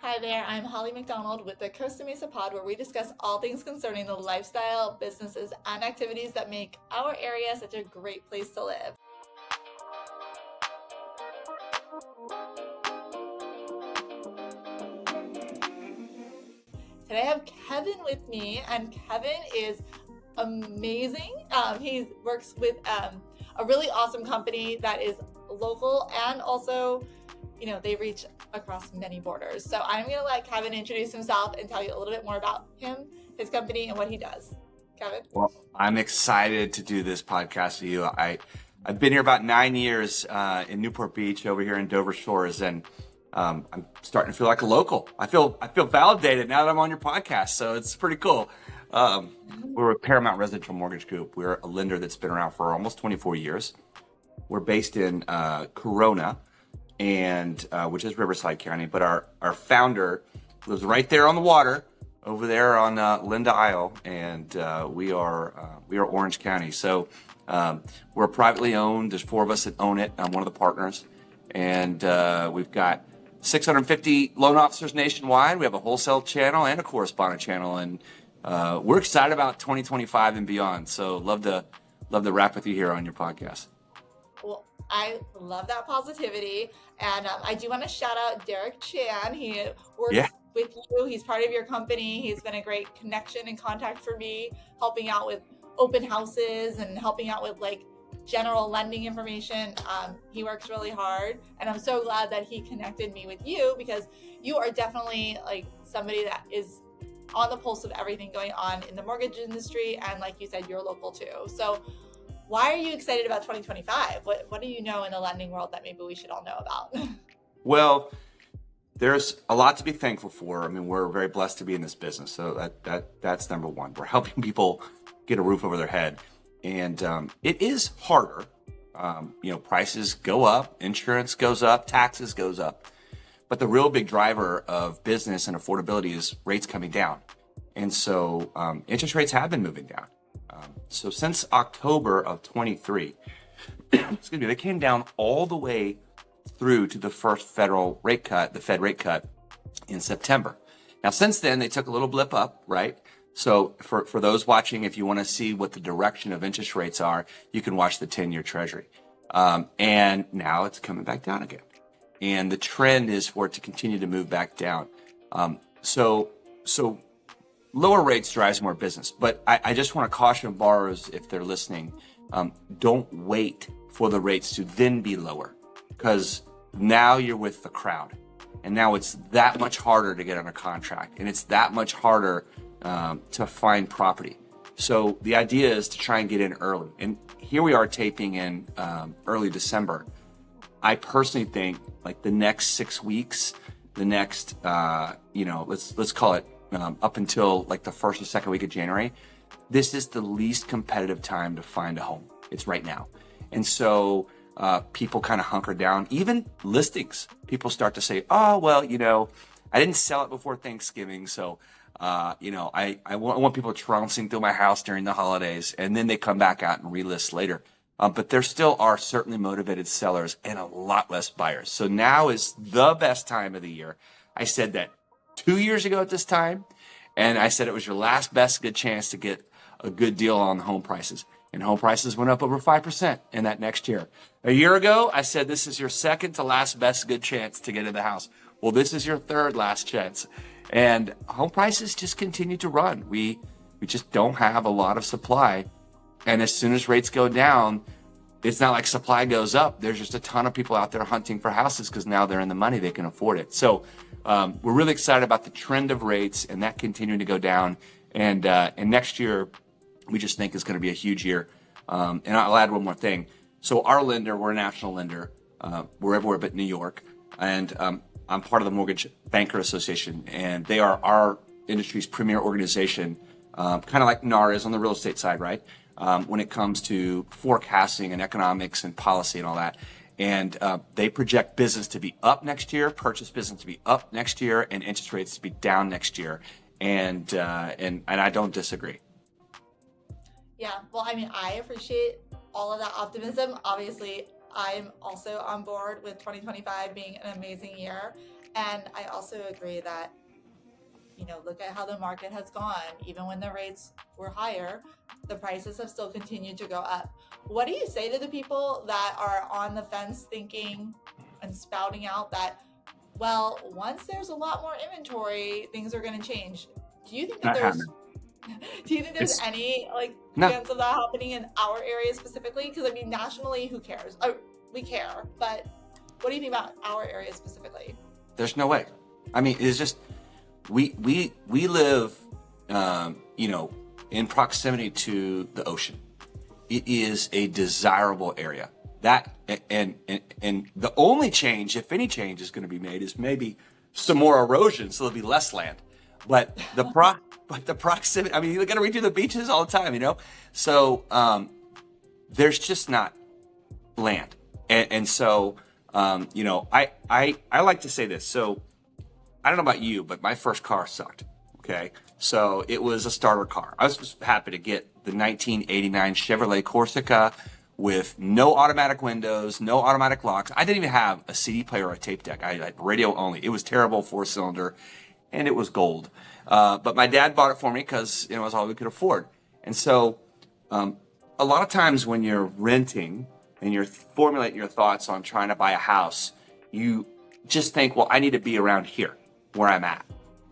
Hi there, I'm Holly McDonald with the Costa Mesa Pod, where we discuss all things concerning the lifestyle, businesses, and activities that make our area such a great place to live. Today I have Kevin with me, and Kevin is amazing. He works with a really awesome company that is local and also they reach across many borders. So I'm going to let Kevin introduce himself and tell you a little bit more about him, his company, and what he does. Kevin? Well, I'm excited to do this podcast with you. I've been here about 9 years in Newport Beach over here in Dover Shores, and I'm starting to feel like a local. I feel validated now that I'm on your podcast, so it's pretty cool. We're a Paramount Residential Mortgage Group. We're a lender that's been around for almost 24 years. We're based in Corona, and which is Riverside County, but our founder lives right there on the water over there on Linda Isle, and we are Orange County. So we're privately owned. There's 4 of us that own it. I'm one of the partners, and we've got 650 loan officers nationwide. We have a wholesale channel and a correspondent channel, and we're excited about 2025 and beyond. So love to wrap with you here on your podcast. Well, I love that positivity, and I do want to shout out Derek Chan. He works with you. He's part of your company. He's been a great connection and contact for me, helping out with open houses and helping out with like general lending information. He works really hard, and I'm so glad that he connected me with you, because you are definitely like somebody that is on the pulse of everything going on in the mortgage industry, and like you said, you're local too. So why are you excited about 2025? What do you know in the lending world that maybe we should all know about? Well, there's a lot to be thankful for. I mean, we're very blessed to be in this business. So that's number one. We're helping people get a roof over their head. And it is harder. Prices go up, insurance goes up, taxes goes up. But the real big driver of business and affordability is rates coming down. And so interest rates have been moving down. So since October of 23, excuse me, they came down all the way through to the first federal rate cut, the Fed rate cut in September. Now, since then, they took a little blip up, right? So for those watching, if you want to see what the direction of interest rates are, you can watch the 10-year Treasury. And now it's coming back down again. And the trend is for it to continue to move back down. So lower rates drives more business. But I just want to caution borrowers, if they're listening, don't wait for the rates to then be lower, because now you're with the crowd. And now it's that much harder to get under contract, and it's that much harder to find property. So the idea is to try and get in early. And here we are taping in early December. I personally think like the next 6 weeks, the next, let's call it up until like the first or second week of January, this is the least competitive time to find a home. It's right now. And so people kind of hunker down. Even listings, people start to say, oh, well, I didn't sell it before Thanksgiving, so I want people trouncing through my house during the holidays, and then they come back out and relist later. But there still are certainly motivated sellers and a lot less buyers. So now is the best time of the year. I said that 2 years ago at this time, and I said it was your last best good chance to get a good deal on home prices. And home prices went up over 5% in that next year. A year ago, I said this is your second to last best good chance to get in the house. Well, this is your third last chance. And home prices just continue to run. We just don't have a lot of supply. And as soon as rates go down, it's not like supply goes up. There's just a ton of people out there hunting for houses because now they're in the money, they can afford it. So we're really excited about the trend of rates and that continuing to go down. And next year, we just think is going to be a huge year. And I'll add one more thing. So our lender, we're a national lender. We're everywhere but New York. And I'm part of the Mortgage Banker Association, and they are our industry's premier organization, kind of like NAR is on the real estate side, right? When it comes to forecasting and economics and policy and all that. And they project business to be up next year, purchase business to be up next year, and interest rates to be down next year. And I don't disagree. Yeah, well, I mean, I appreciate all of that optimism. Obviously, I'm also on board with 2025 being an amazing year. And I also agree that, look at how the market has gone. Even when the rates were higher, the prices have still continued to go up. What do you say to the people that are on the fence thinking and spouting out that, well, once there's a lot more inventory, things are going to change? Do you think that Not there's happening. do you think there's It's any no. chance of that happening in our area specifically? Because I mean, nationally, who cares? We care, but what do you think about our area specifically? There's no way. I mean, it's just we live, in proximity to the ocean. It is a desirable area. That and the only change, if any change, is going to be made is maybe some more erosion, so there'll be less land. But the proximity. I mean, you got to redo the beaches all the time, So there's just not land, and so I like to say this. So I don't know about you, but my first car sucked. Okay, so it was a starter car. I was just happy to get the 1989 Chevrolet Corsica with no automatic windows, no automatic locks. I didn't even have a CD player or a tape deck. I had radio only. It was terrible, 4-cylinder, and it was gold. But my dad bought it for me because it was all we could afford. And so a lot of times when you're renting and you're formulating your thoughts on trying to buy a house, you just think, well, I need to be around here where I'm at.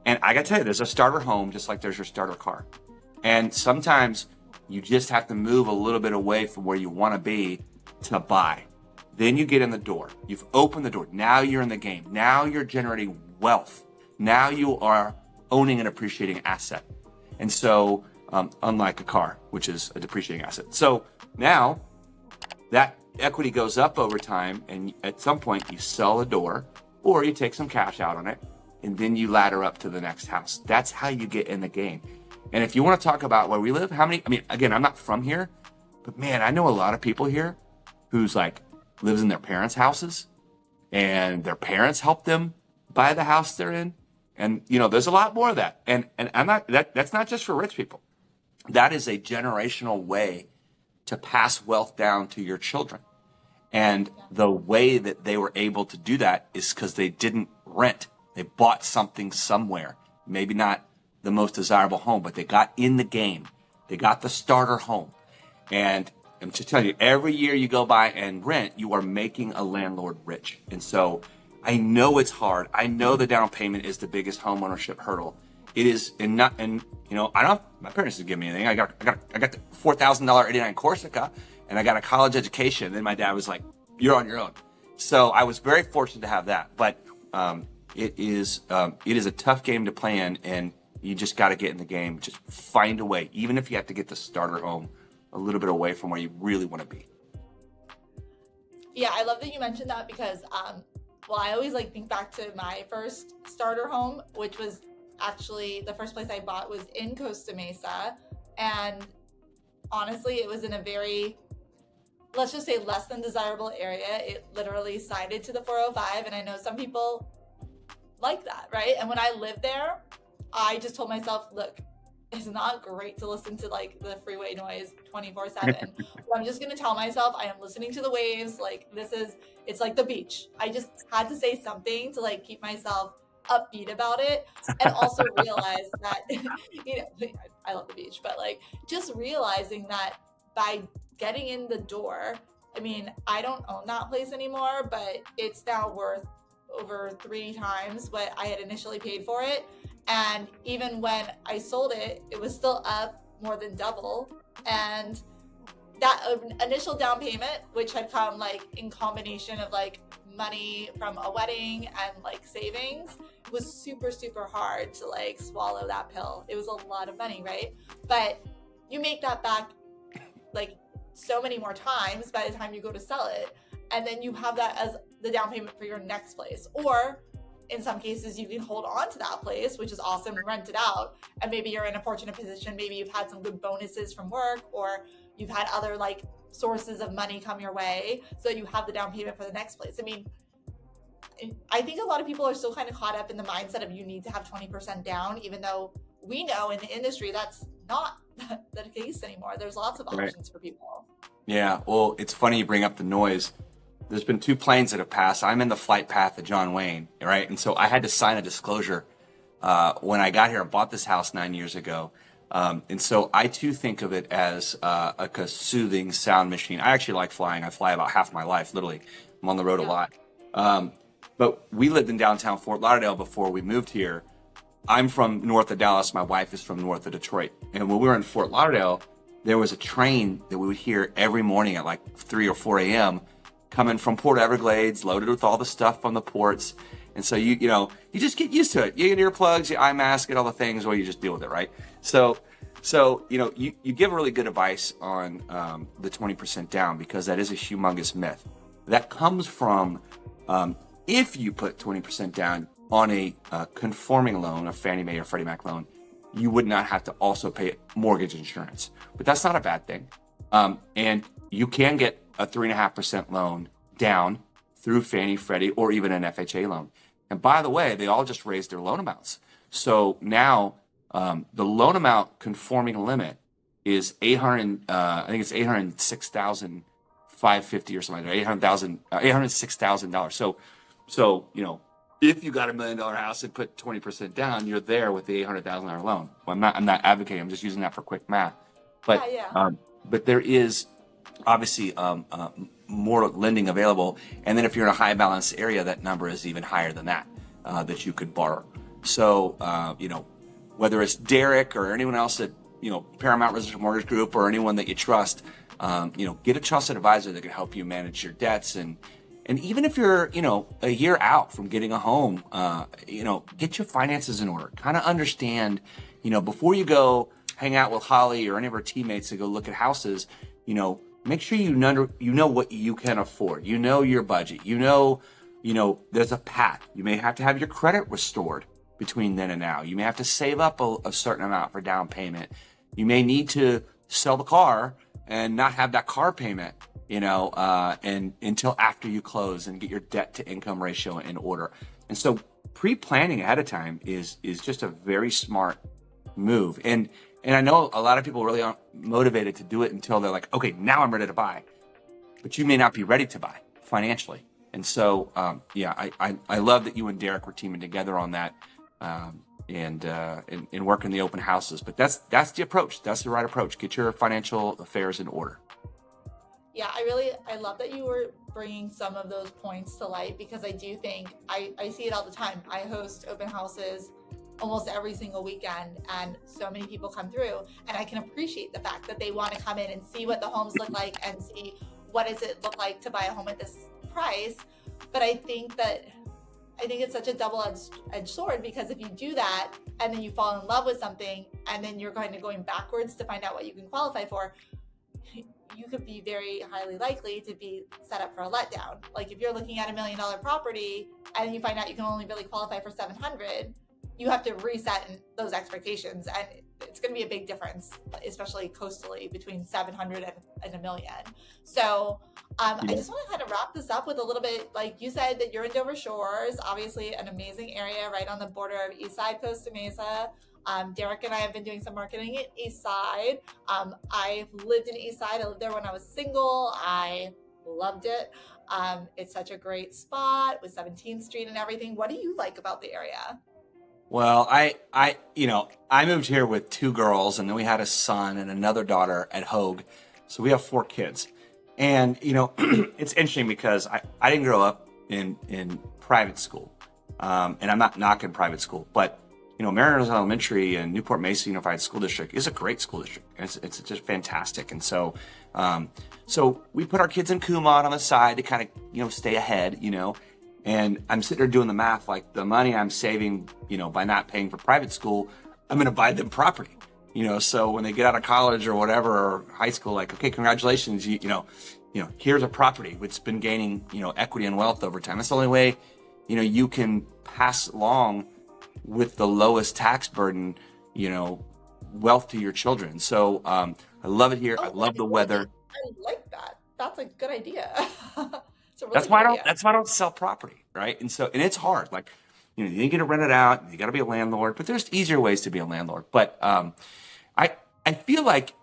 And I got to tell you, there's a starter home just like there's your starter car. And sometimes you just have to move a little bit away from where you want to be to buy. Then you get in the door. You've opened the door. Now you're in the game. Now you're generating wealth. Now you are owning an appreciating asset. And so, unlike a car, which is a depreciating asset. So now that equity goes up over time, and at some point you sell the door or you take some cash out on it, and then you ladder up to the next house. That's how you get in the game. And if you want to talk about where we live, again, I'm not from here, but man, I know a lot of people here who's lives in their parents' houses and their parents help them buy the house they're in. And, there's a lot more of that. And that's not just for rich people. That is a generational way to pass wealth down to your children. And the way that they were able to do that is because they didn't rent. They bought something somewhere, maybe not the most desirable home, but they got in the game. They got the starter home. And I'm just telling you, every year you go by and rent, you are making a landlord rich. And so I know it's hard. I know the down payment is the biggest home ownership hurdle. It is, I don't, my parents didn't give me anything. I got the $4,000 '89 Corsica, and I got a college education. And then my dad was like, you're on your own. So I was very fortunate to have that. But it is a tough game to play in, and you just got to get in the game. Just find a way, even if you have to get the starter home a little bit away from where you really want to be. Yeah, I love that you mentioned that because, I always think back to my first starter home, which was actually the first place I bought was in Costa Mesa. And honestly, it was in a very, let's just say, less than desirable area. It literally sided to the 405. And I know some people like that, right? And when I lived there, I just told myself, look, it's not great to listen to the freeway noise 24/7. I'm just going to tell myself I am listening to the waves. It's like the beach. I just had to say something to keep myself upbeat about it, and also realize that, I love the beach, but just realizing that by getting in the door, I don't own that place anymore, but it's now worth over 3 times what I had initially paid for it. And even when I sold it, it was still up more than double. And that initial down payment, which had come in combination of money from a wedding and savings, was super, super hard to swallow that pill. It was a lot of money, right? But you make that back so many more times by the time you go to sell it. And then you have that as the down payment for your next place. Or in some cases, you can hold on to that place, which is awesome, and rent it out. And maybe you're in a fortunate position. Maybe you've had some good bonuses from work, or you've had other sources of money come your way, so you have the down payment for the next place. I think a lot of people are still kind of caught up in the mindset of you need to have 20% down, even though we know in the industry that's not the case anymore. There's lots of options for people. Yeah, well, it's funny you bring up the noise. there's been 2 planes that have passed. I'm in the flight path of John Wayne, right? And so I had to sign a disclosure when I got here. I bought this house 9 years ago. And so I too think of it as like a soothing sound machine. I actually like flying. I fly about half my life, literally. I'm on the road a lot. But we lived in downtown Fort Lauderdale before we moved here. I'm from north of Dallas. My wife is from north of Detroit. And when we were in Fort Lauderdale, there was a train that we would hear every morning at like 3 or 4 a.m. coming from Port Everglades, loaded with all the stuff from the ports. And so you just get used to it. You get earplugs, you eye mask, get all the things, or you just deal with it, right? So you give really good advice on the 20% down, because that is a humongous myth. That comes from if you put 20% down on a conforming loan, a Fannie Mae or Freddie Mac loan, you would not have to also pay mortgage insurance. But that's not a bad thing. And you can get a 3.5% loan down through Fannie, Freddie, or even an FHA loan. And by the way, they all just raised their loan amounts. So now the loan amount conforming limit is I think it's $806,550 or something like that, $806,000. So if you got $1 million house and put 20% down, you're there with the $800,000 loan. Well, I'm not advocating. I'm just using that for quick math. But but there is obviously more lending available. And then if you're in a high balance area, that number is even higher than that you could borrow. So whether it's Derek or anyone else at Paramount Residential Mortgage Group or anyone that you trust, get a trusted advisor that can help you manage your debts. And even if you're, a year out from getting a home, get your finances in order. Kind of understand, before you go hang out with Holly or any of her teammates to go look at houses, make sure you know what you can afford. You know your budget. There's a path. You may have to have your credit restored between then and now. You may have to save up a certain amount for down payment. You may need to sell the car and not have that car payment, and until after you close and get your debt to income ratio in order. And so pre-planning ahead of time is just a very smart move. And I know a lot of people really aren't motivated to do it until they're like, okay, now I'm ready to buy. But you may not be ready to buy financially. And so, I love that you and Derek were teaming together on that, and working the open houses. But that's the approach. That's the right approach. Get your financial affairs in order. Yeah, I love that you were bringing some of those points to light, because I do think I see it all the time. I host open houses almost every single weekend, and so many people come through, and I can appreciate the fact that they want to come in and see what the homes look like and see what does it look like to buy a home at this price. But I think it's such a double-edged sword, because if you do that and then you fall in love with something and then you're going backwards to find out what you can qualify for, you could be very highly likely to be set up for a letdown. Like if you're looking at $1 million property and you find out you can only really qualify for 700, you have to reset those expectations, and it's going to be a big difference, especially coastally, between 700 and $1 million. So I just want to kind of wrap this up with a little bit, like you said, that you're in Dover Shores, obviously an amazing area right on the border of East Side, Costa Mesa. Derek and I have been doing some marketing at East Side. I've lived in East Side. I lived there when I was single. I loved it. It's such a great spot with 17th Street and everything. What do you like about the area? Well, I moved here with 2 girls, and then we had a son and another daughter at Hogue. So we have 4 kids. And, it's interesting because I didn't grow up in private school. And I'm not knocking private school, but, Mariners Elementary and Newport Mesa Unified School District is a great school district. It's just fantastic. And so, we put our kids in Kumon on the side to kind of, stay ahead, And I'm sitting there doing the math, like the money I'm saving, by not paying for private school, I'm going to buy them property, So when they get out of college or whatever, or high school, like, okay, congratulations, here's a property which has been gaining, equity and wealth over time. That's the only way, you can pass along with the lowest tax burden, wealth to your children. So I love it here. I love the weather. I like that. That's a good idea. That's why I don't sell property, right? And it's hard. Like, you get to rent it out. You got to be a landlord, but there's easier ways to be a landlord. But I feel like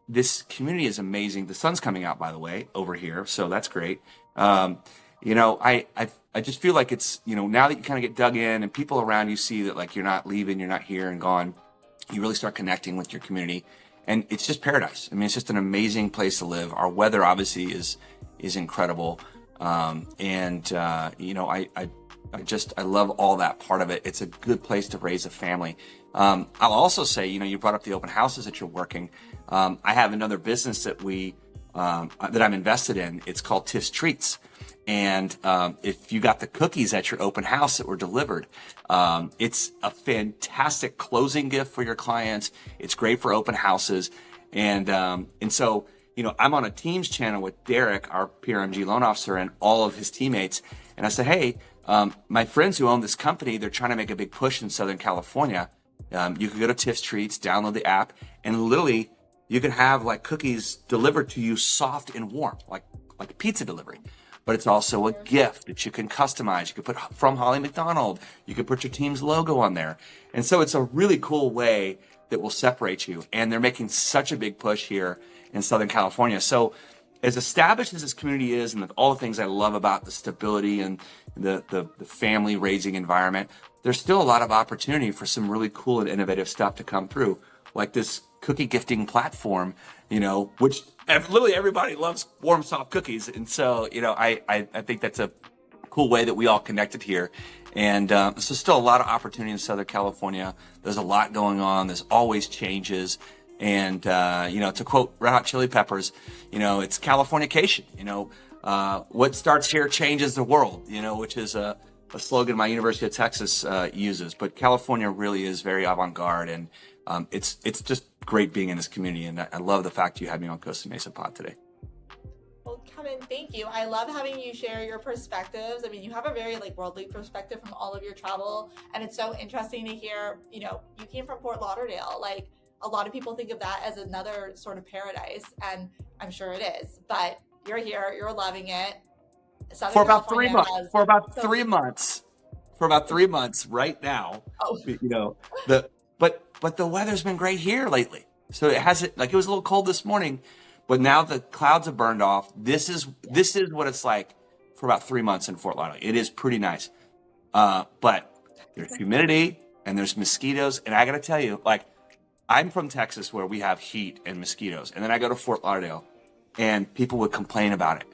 this community is amazing. The sun's coming out, by the way, over here, so that's great. I just feel like it's, now that you kind of get dug in and people around you see that like you're not leaving, you're not here and gone, you really start connecting with your community, and it's just paradise. I mean, it's just an amazing place to live. Our weather obviously is incredible, I love all that part of it. It's a good place to raise a family. I'll also say, you brought up the open houses that you're working. I have another business that that I'm invested in. It's called Tiff's Treats. And if you got the cookies at your open house that were delivered, it's a fantastic closing gift for your clients. It's great for open houses. And so, I'm on a Teams channel with Derek, our PRMG loan officer, and all of his teammates. And I said, hey, my friends who own this company, they're trying to make a big push in Southern California. You can go to Tiff's Treats, download the app, and literally you can have like cookies delivered to you soft and warm, like pizza delivery. But it's also a gift that you can customize. You can put from Holly McDonald. You can put your team's logo on there. And so it's a really cool way that will separate you. And they're making such a big push here in Southern California. So as established as this community is, and all the things I love about the stability and the family raising environment, there's still a lot of opportunity for some really cool and innovative stuff to come through, like this cookie gifting platform, which literally everybody loves warm, soft cookies. And so, I think that's a cool way that we all connected here. And so still a lot of opportunity in Southern California. There's a lot going on. There's always changes. And, to quote Red Hot Chili Peppers, it's Californication. What starts here changes the world, which is a slogan my University of Texas uses. But California really is very avant-garde, and it's just great being in this community. And I love the fact you had me on Costa Mesa Pod today. Well, Kevin, thank you. I love having you share your perspectives. I mean, you have a very worldly perspective from all of your travel, and it's so interesting to hear, you came from Fort Lauderdale. A lot of people think of that as another sort of paradise, and I'm sure it is, but you're here, you're loving it. For about 3 months. For about 3 months. For about 3 months right now. Oh. But the weather's been great here lately. So it hasn't, it was a little cold this morning, but now the clouds have burned off. This is what it's like for about 3 months in Fort Lauderdale. It is pretty nice. But there's humidity and there's mosquitoes. And I got to tell you, I'm from Texas where we have heat and mosquitoes. And then I go to Fort Lauderdale and people would complain about it.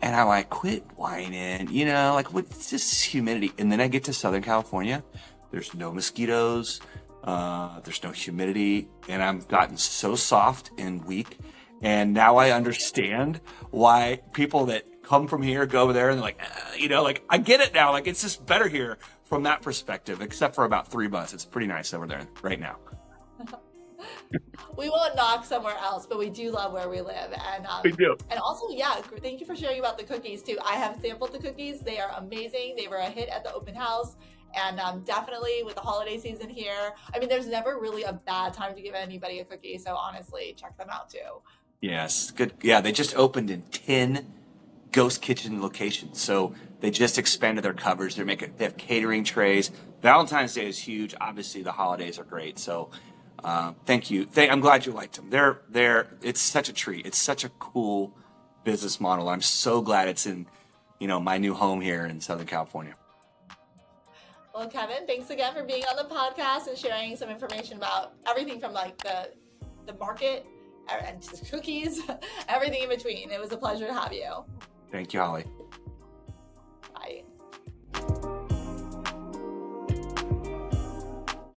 And I'm like, quit whining, it's just humidity. And then I get to Southern California. There's no mosquitoes. There's no humidity. And I've gotten so soft and weak. And now I understand why people that come from here go over there and they're like, I get it now. It's just better here from that perspective, except for about 3 months. It's pretty nice over there right now. We won't knock somewhere else, but we do love where we live. And we do. And also, thank you for sharing about the cookies too. I have sampled the cookies. They are amazing. They were a hit at the open house. And definitely with the holiday season here, I mean, there's never really a bad time to give anybody a cookie. So honestly, check them out too. Yes, good. Yeah, they just opened in 10 ghost kitchen locations. So they just expanded their coverage. They have catering trays. Valentine's Day is huge. Obviously, the holidays are great. So thank you. I'm glad you liked them. It's such a treat. It's such a cool business model. I'm so glad it's in, my new home here in Southern California. Well, Kevin, thanks again for being on the podcast and sharing some information about everything from the market and to the cookies, everything in between. It was a pleasure to have you. Thank you, Holly.